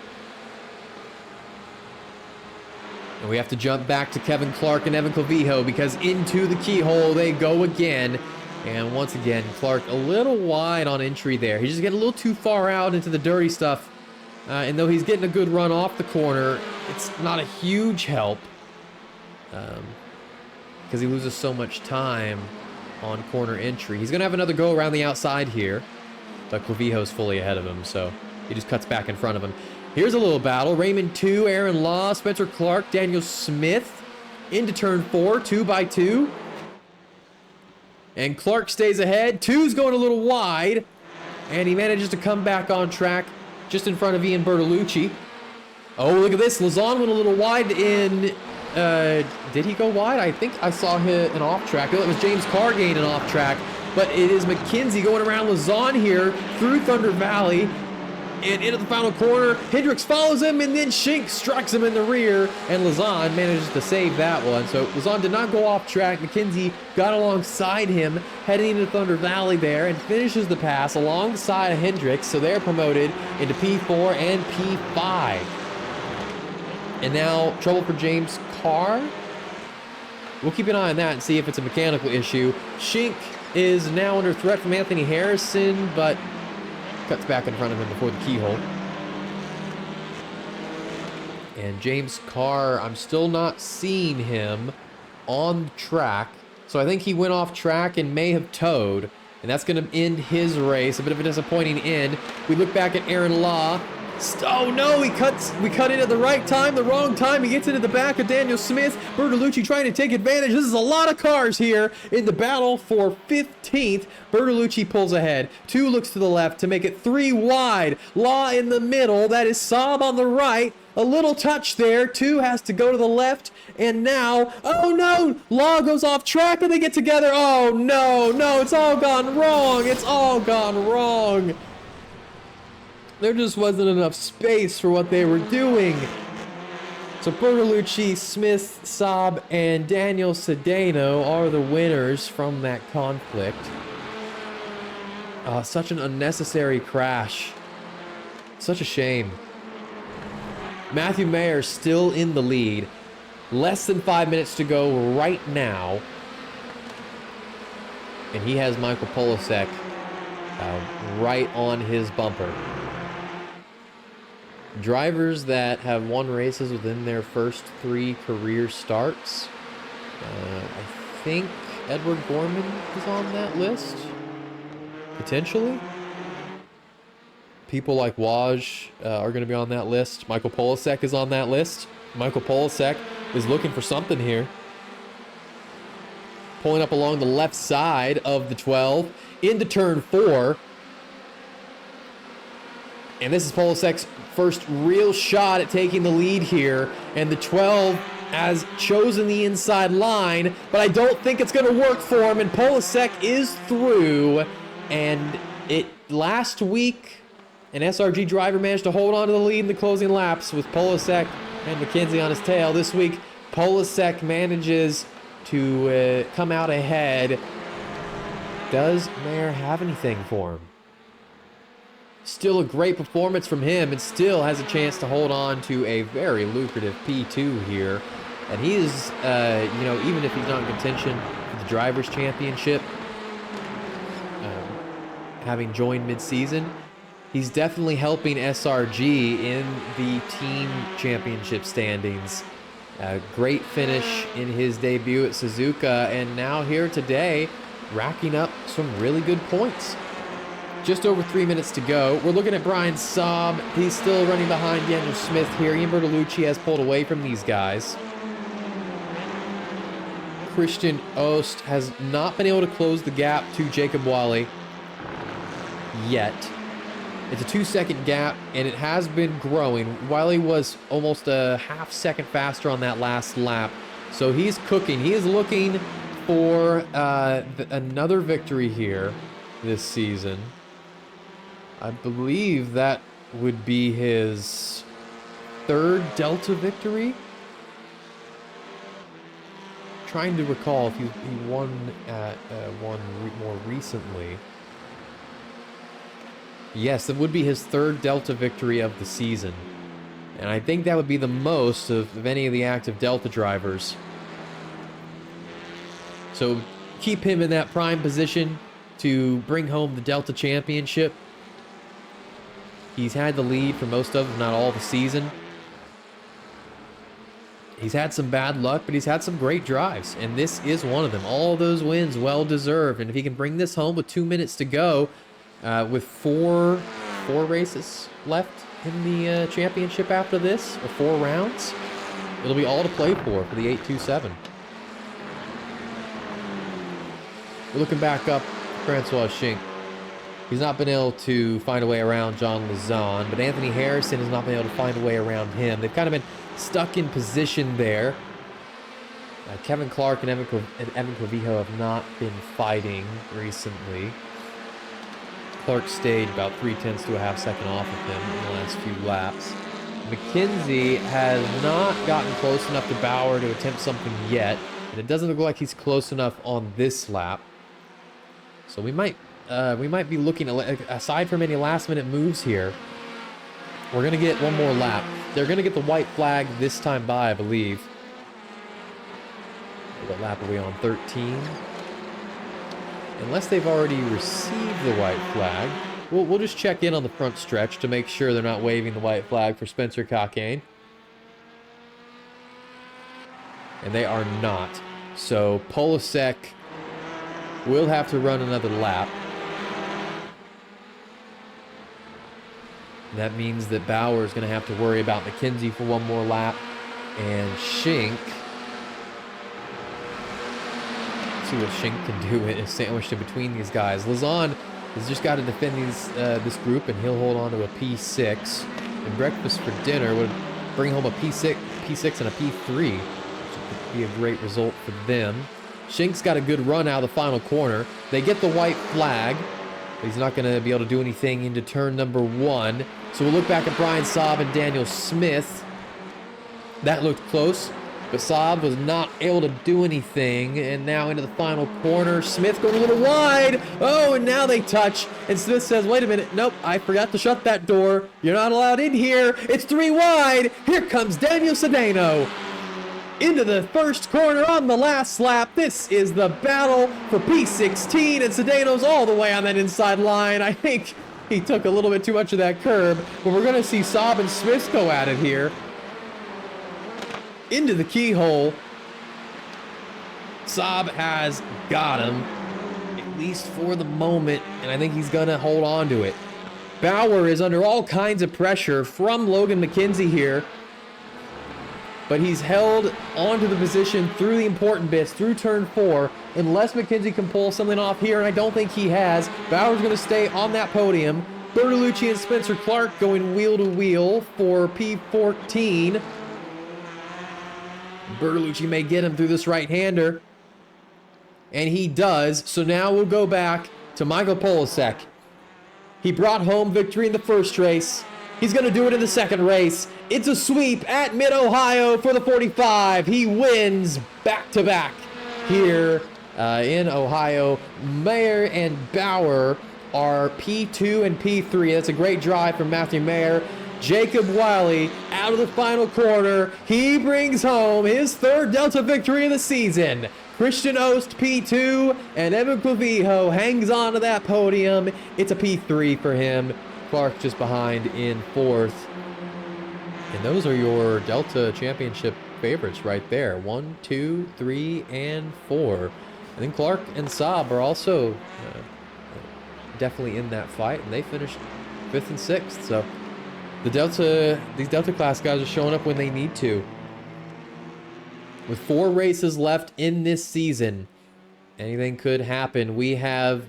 And we have to jump back to Kevin Clark and Evan Clavijo because into the keyhole they go again. And once again, Clark a little wide on entry there. He's just getting a little too far out into the dirty stuff. And though he's getting a good run off the corner, it's not a huge help. Because he loses so much time on corner entry. He's going to have another go around the outside here. But Clavijo's fully ahead of him, so he just cuts back in front of him. Here's a little battle. Raymond 2, Aaron Law, Spencer Clark, Daniel Smith into turn 4, 2 by 2. And Clark stays ahead. 2's going a little wide. And he manages to come back on track just in front of Ian Bertolucci. Oh, look at this. Lazan went a little wide in... did he go wide? I think I saw him an off track. Oh, it was James Cargate an off track. But it is McKenzie going around Lazan here through Thunder Valley. And into the final corner, Hendricks follows him, and then Schink strikes him in the rear, and Lazan manages to save that one. So Lazan did not go off track. McKenzie got alongside him, heading into Thunder Valley there, and finishes the pass alongside of Hendricks. So they're promoted into P4 and P5. And now trouble for James Carr. We'll keep an eye on that and see if it's a mechanical issue. Schink is now under threat from Anthony Harrison, but cuts back in front of him before the keyhole. And James Carr, I'm still not seeing him on the track. So I think he went off track and may have towed. And that's going to end his race. A bit of a disappointing end. We look back at Aaron Law. Oh no, we cut in at the right time, the wrong time. He gets into the back of Daniel Smith. Bertolucci trying to take advantage. This is a lot of cars here in the battle for 15th. Bertolucci pulls ahead. 2 looks to the left to make it 3 wide. Law in the middle. That is Saab on the right. A little touch there. 2 has to go to the left. And now, oh no, Law goes off track and they get together. Oh no, it's all gone wrong. It's all gone wrong. There just wasn't enough space for what they were doing. So Bertolucci, Smith, Saab, and Daniel Sedano are the winners from that conflict. Such an unnecessary crash. Such a shame. Matthew Mayer still in the lead. Less than 5 minutes to go right now. And he has Michael Polasek right on his bumper. Drivers that have won races within their first 3 career starts. I think Edward Gorman is on that list. Potentially. People like Waj are going to be on that list. Michael Polasek is on that list. Michael Polasek is looking for something here. Pulling up along the left side of the 12 into turn 4. And this is Polasek's first real shot at taking the lead here. And the 12 has chosen the inside line, but I don't think it's going to work for him. And Polasek is through. And last week, an SRG driver managed to hold on to the lead in the closing laps with Polasek and McKenzie on his tail. This week, Polasek manages to come out ahead. Does Mayer have anything for him? Still a great performance from him, and still has a chance to hold on to a very lucrative P2 here. And he is, even if he's not in contention for the Drivers' Championship, having joined mid-season, he's definitely helping SRG in the team championship standings. A great finish in his debut at Suzuka, and now here today, racking up some really good points. Just over 3 minutes to go. We're looking at Brian Saab. He's still running behind Daniel Smith here. Ian Bertolucci has pulled away from these guys. Christian Oost has not been able to close the gap to Jacob Wally yet. It's a 2-second gap, and it has been growing. Wiley was almost a half second faster on that last lap. So he's cooking. He is looking for another victory here this season. I believe that would be his 3rd Delta victory. Trying to recall if he won at one more recently. Yes, that would be his 3rd Delta victory of the season. And I think that would be the most of any of the active Delta drivers. So keep him in that prime position to bring home the Delta Championship. He's had the lead for most of, if not all, the season. He's had some bad luck, but he's had some great drives. And this is one of them. All those wins well-deserved. And if he can bring this home with 2 minutes to go, with four races left in the championship after this, or 4 rounds, it'll be all to play for the 827. We're looking back up Francois Schink. He's not been able to find a way around John Lazon, but Anthony Harrison has not been able to find a way around him. They've kind of been stuck in position there. Kevin Clark and Evan Clavijo have not been fighting recently. Clark stayed about 3/10 to a half second off of him in the last few laps. McKenzie has not gotten close enough to Bauer to attempt something yet, and it doesn't look like he's close enough on this lap. So we might be looking, aside from any last-minute moves here, we're going to get one more lap. They're going to get the white flag this time by, I believe. What lap are we on? 13? Unless they've already received the white flag. We'll just check in on the front stretch to make sure they're not waving the white flag for Spencer Cockayne. And they are not. So Polasek will have to run another lap. And that means that Bauer is going to have to worry about McKenzie for one more lap. And Schink, see what Schink can do. Is sandwiched in between these guys. Lazon has just got to defend this group, and he'll hold on to a P6. And breakfast for dinner would bring home a P6 and a P3, which would be a great result for them. Schink's got a good run out of the final corner. They get the white flag. He's not going to be able to do anything into turn number 1. So we'll look back at Brian Saab and Daniel Smith. That looked close, but Saab was not able to do anything. And now into the final corner. Smith going a little wide. Oh, and now they touch. And Smith says, wait a minute. Nope, I forgot to shut that door. You're not allowed in here. It's 3 wide. Here comes Daniel Sedano into the first corner on the last lap. This is the battle for P16, and Sedano's all the way on that inside line. I think he took a little bit too much of that curb, but we're going to see Saab and Smith go at it here. Into the keyhole. Saab has got him, at least for the moment, and I think he's going to hold on to it. Bauer is under all kinds of pressure from Logan McKenzie here, but he's held onto the position through the important bits, through turn 4, unless McKenzie can pull something off here, and I don't think he has. Bauer's going to stay on that podium. Bertolucci and Spencer Clark going wheel to wheel for P14. Bertolucci may get him through this right-hander, and he does. So now we'll go back to Michael Polasek. He brought home victory in the first race. He's going to do it in the second race. It's a sweep at Mid-Ohio for the 45. He wins back-to-back here in Ohio. Mayer and Bauer are P2 and P3. That's a great drive from Matthew Mayer. Jacob Wiley out of the final corner. He brings home his 3rd Delta victory of the season. Christian Oost P2 and Evan Clavijo hangs on to that podium. It's a P3 for him. Clark just behind in 4th. And those are your Delta Championship favorites right there. 1, 2, 3, and 4. I think Clark and Saab are also definitely in that fight, and they finished 5th and 6th. So these Delta class guys are showing up when they need to. With 4 races left in this season, anything could happen. We have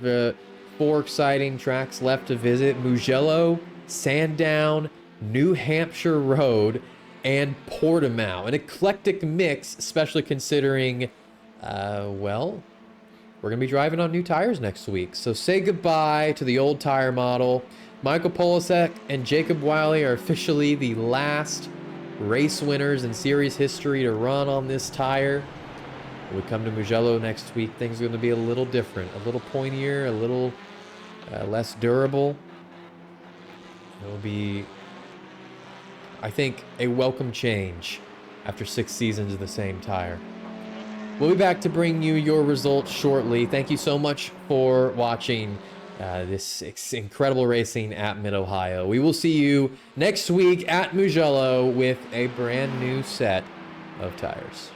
4 exciting tracks left to visit: Mugello, Sandown, New Hampshire Road, and Portimao. An eclectic mix, especially considering, well, we're going to be driving on new tires next week. So say goodbye to the old tire model. Michael Polasek and Jacob Wiley are officially the last race winners in series history to run on this tire. When we come to Mugello next week, things are going to be a little different, a little pointier, a little less durable. It'll be, I think, a welcome change after 6 seasons of the same tire. We'll be back to bring you your results shortly. Thank you so much for watching this incredible racing at Mid-Ohio. We will see you next week at Mugello with a brand new set of tires.